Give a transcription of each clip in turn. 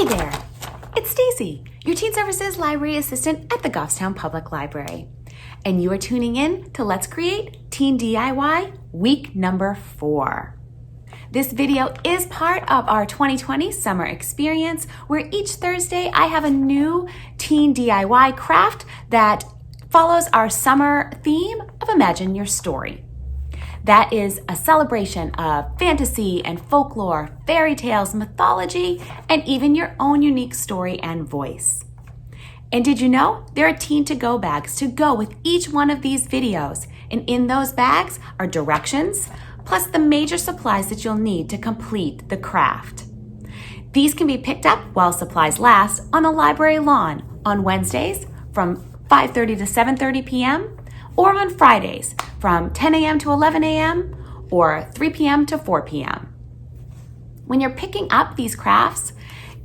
Hey there, it's Stacey, your Teen Services Library Assistant at the Goffstown Public Library. And you are tuning in to Let's Create Teen DIY Week number 4. This video is part of our 2020 summer experience where each Thursday I have a new teen DIY craft that follows our summer theme of Imagine Your Story. That is a celebration of fantasy and folklore, fairy tales, mythology, and even your own unique story and voice. And did you know there are teen to-go bags to go with each one of these videos? And in those bags are directions, plus the major supplies that you'll need to complete the craft. These can be picked up while supplies last on the library lawn on Wednesdays from 5:30 to 7:30 p.m. or on Fridays from 10 a.m. to 11 a.m. or 3 p.m. to 4 p.m. When you're picking up these crafts,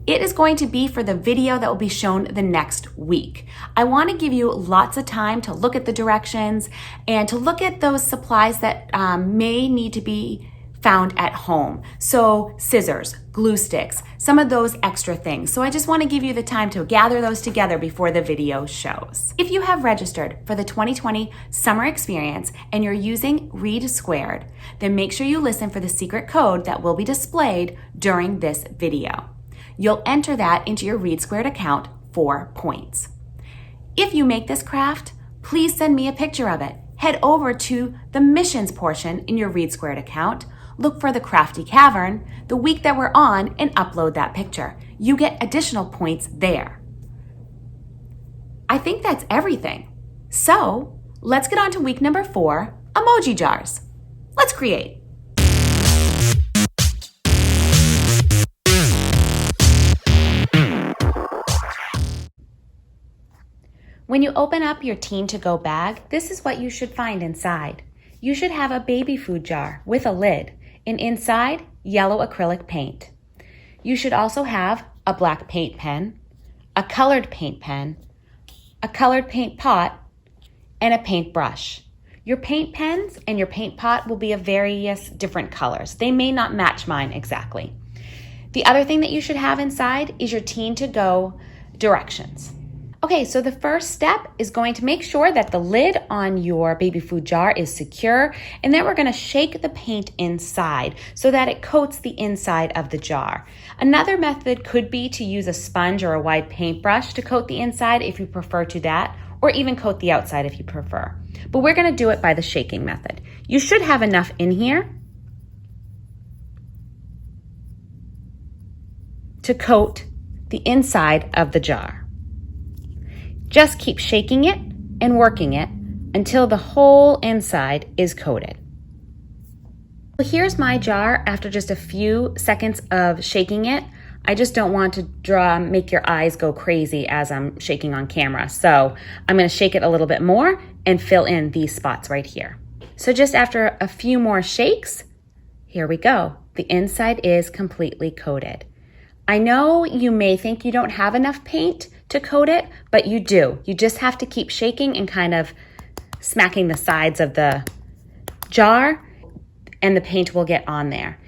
it is going to be for the video that will be shown the next week. I want to give you lots of time to look at the directions and to look at those supplies that may need to be found at home. So scissors, glue sticks, some of those extra things. So I just want to give you the time to gather those together before the video shows. If you have registered for the 2020 summer experience and you're using READsquared, then make sure you listen for the secret code that will be displayed during this video. You'll enter that into your READsquared account for points. If you make this craft, please send me a picture of it. Head over to the missions portion in your READsquared account, look for the Crafty Cavern, the week that we're on, and upload that picture. You get additional points there. I think that's everything. So let's get on to week number 4, emoji jars. Let's create. When you open up your Teen To Go bag, this is what you should find inside. You should have a baby food jar with a lid, and inside, yellow acrylic paint. You should also have a black paint pen, a colored paint pen, a colored paint pot, and a paintbrush. Your paint pens and your paint pot will be of various different colors. They may not match mine exactly. The other thing that you should have inside is your Teen To Go directions. Okay, so the first step is going to make sure that the lid on your baby food jar is secure, and then we're going to shake the paint inside so that it coats the inside of the jar. Another method could be to use a sponge or a wide paintbrush to coat the inside if you prefer to that, or even coat the outside if you prefer. But we're going to do it by the shaking method. You should have enough in here to coat the inside of the jar. Just keep shaking it and working it until the whole inside is coated. Here's my jar after just a few seconds of shaking it. I just don't want to make your eyes go crazy as I'm shaking on camera. So I'm going to shake it a little bit more and fill in these spots right here. So just after a few more shakes, here we go. The inside is completely coated. I know you may think you don't have enough paint to coat it, but you do. You just have to keep shaking and kind of smacking the sides of the jar, and the paint will get on there.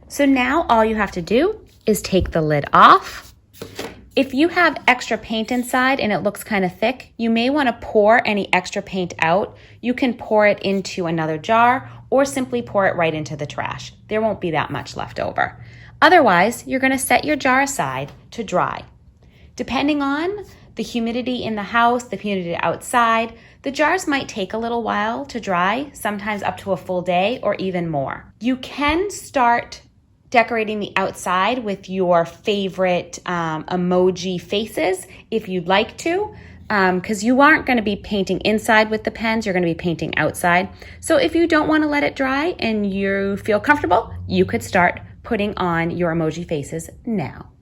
So now all you have to do is take the lid off. If you have extra paint inside and it looks kind of thick, you may want to pour any extra paint out. You can pour it into another jar or simply pour it right into the trash. There won't be that much left over. Otherwise, you're going to set your jar aside to dry. Depending on the humidity in the house, the humidity outside, the jars might take a little while to dry, sometimes up to a full day or even more. You can start decorating the outside with your favorite emoji faces if you'd like to, because you aren't going to be painting inside with the pens, you're going to be painting outside. So if you don't want to let it dry and you feel comfortable, you could start putting on your emoji faces now.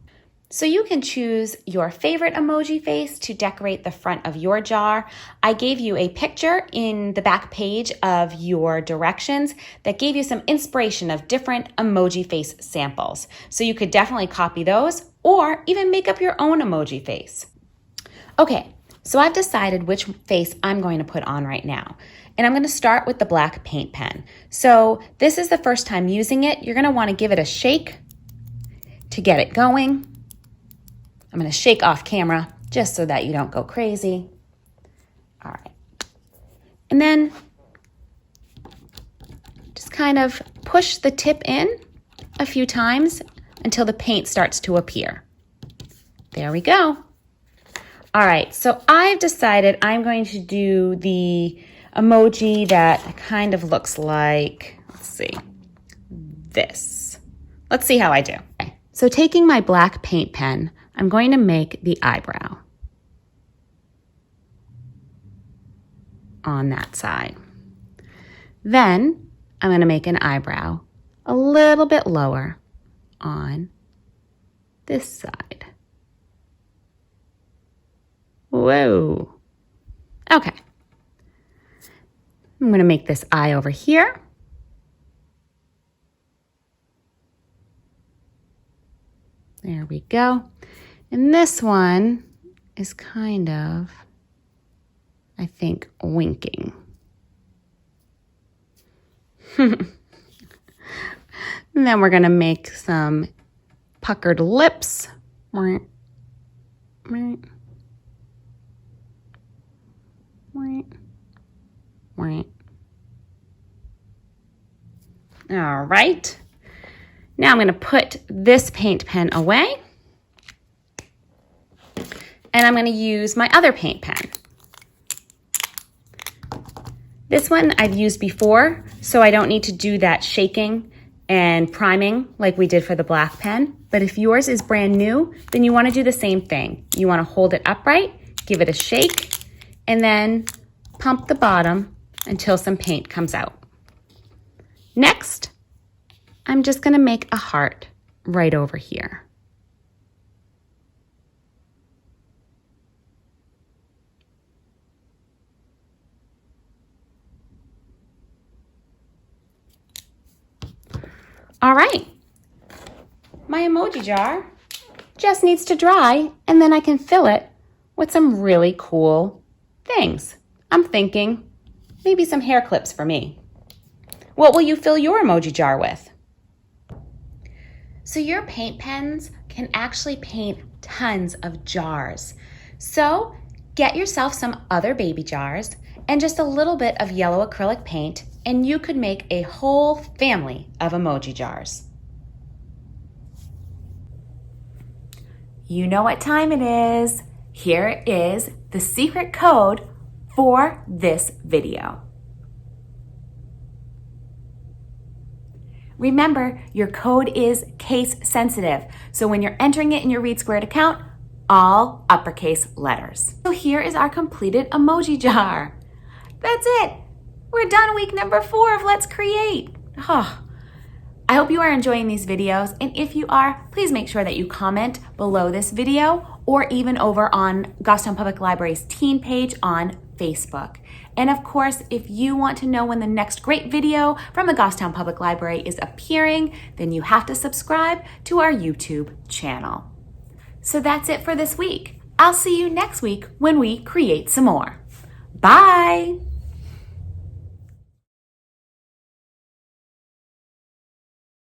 So you can choose your favorite emoji face to decorate the front of your jar. I gave you a picture in the back page of your directions that gave you some inspiration of different emoji face samples. So you could definitely copy those or even make up your own emoji face. Okay, so I've decided which face I'm going to put on right now. And I'm going to start with the black paint pen. So this is the first time using it. You're going to want to give it a shake to get it going. I'm going to shake off camera just so that you don't go crazy. All right. And then just kind of push the tip in a few times until the paint starts to appear. There we go. All right, so I've decided I'm going to do the emoji that kind of looks like, let's see, this. Let's see how I do. Okay. So taking my black paint pen, I'm going to make the eyebrow on that side. Then I'm going to make an eyebrow a little bit lower on this side. Whoa. Okay. I'm going to make this eye over here. There we go. And this one is kind of, I think, winking. And then we're going to make some puckered lips. All right. Now I'm going to put this paint pen away. And I'm going to use my other paint pen. This one I've used before, so I don't need to do that shaking and priming like we did for the black pen. But if yours is brand new, then you want to do the same thing. You want to hold it upright, give it a shake, and then pump the bottom until some paint comes out. Next, I'm just going to make a heart right over here. All right, my emoji jar just needs to dry, and then I can fill it with some really cool things. I'm thinking maybe some hair clips for me. What will you fill your emoji jar with? So your paint pens can actually paint tons of jars. So get yourself some other baby jars and just a little bit of yellow acrylic paint, and you could make a whole family of emoji jars. You know what time it is. Here is the secret code for this video. Remember, your code is case sensitive, so when you're entering it in your READsquared account, all uppercase letters. So here is our completed emoji jar. That's it. We're done week number 4 of Let's Create. Oh, I hope you are enjoying these videos, and if you are, please make sure that you comment below this video or even over on Goffstown Public Library's teen page on Facebook. And of course, if you want to know when the next great video from the Goffstown Public Library is appearing, then you have to subscribe to our YouTube channel. So that's it for this week. I'll see you next week when we create some more. Bye!